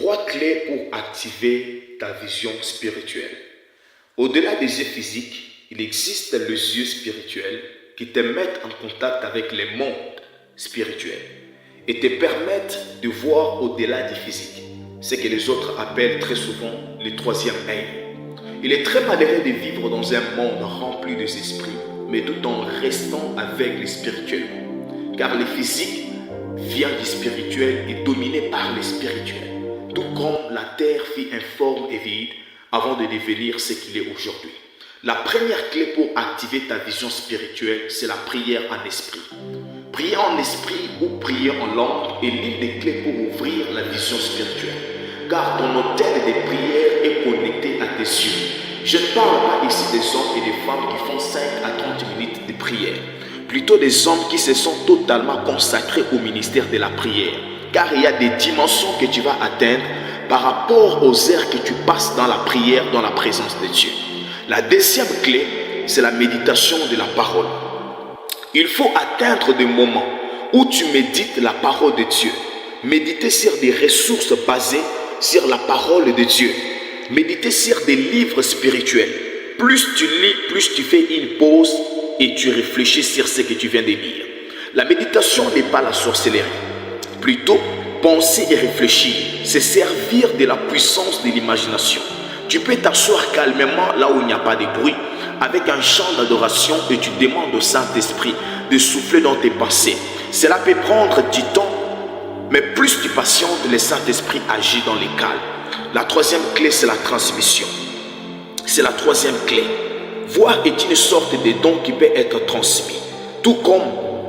3 clés pour activer ta vision spirituelle. Au-delà des yeux physiques, il existe les yeux spirituels qui te mettent en contact avec les mondes spirituels et te permettent de voir au-delà du physique, ce que les autres appellent très souvent le 3e œil. Il est très malheureux de vivre dans un monde rempli des esprits, mais tout en restant avec les spirituels, car le physique vient du spirituel et dominé par le spirituel, tout comme la terre fut informe et vide avant de devenir ce qu'il est aujourd'hui. La première clé pour activer ta vision spirituelle, c'est la prière en esprit. Prier en esprit ou prier en langue est l'une des clés pour ouvrir la vision spirituelle, car ton hôtel de prière est connecté à tes yeux. Je ne parle pas ici des hommes et des femmes qui font 5 à 30 minutes de prière, plutôt des hommes qui se sont totalement consacrés au ministère de la prière, car il y a des dimensions que tu vas atteindre par rapport aux heures que tu passes dans la prière, dans la présence de Dieu. La deuxième clé, c'est la méditation de la parole. Il faut atteindre des moments où tu médites la parole de Dieu. Méditer sur des ressources basées sur la parole de Dieu. Méditer sur des livres spirituels. Plus tu lis, plus tu fais une pause et tu réfléchis sur ce que tu viens de lire. La méditation n'est pas la sorcellerie. Plutôt, penser et réfléchir, c'est servir de la puissance de l'imagination. Tu peux t'asseoir calmement là où il n'y a pas de bruit, avec un chant d'adoration et tu demandes au Saint-Esprit de souffler dans tes pensées. Cela peut prendre du temps, mais plus tu patientes, le Saint-Esprit agit dans les calmes. La troisième clé, c'est la transmission. C'est la troisième clé. Voir est une sorte de don qui peut être transmis. Tout comme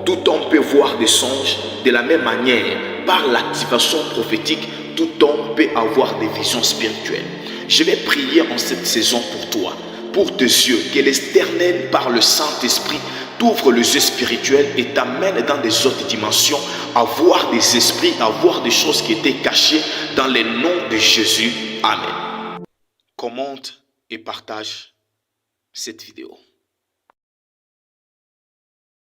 tout homme peut voir des songes, de la même manière, par l'activation prophétique, tout homme peut avoir des visions spirituelles. Je vais prier en cette saison pour toi, pour tes yeux, que l'Éternel, par le Saint-Esprit, t'ouvre les yeux spirituels et t'amène dans des autres dimensions, à voir des esprits, à voir des choses qui étaient cachées dans le nom de Jésus. Amen. Commente et partage cette vidéo.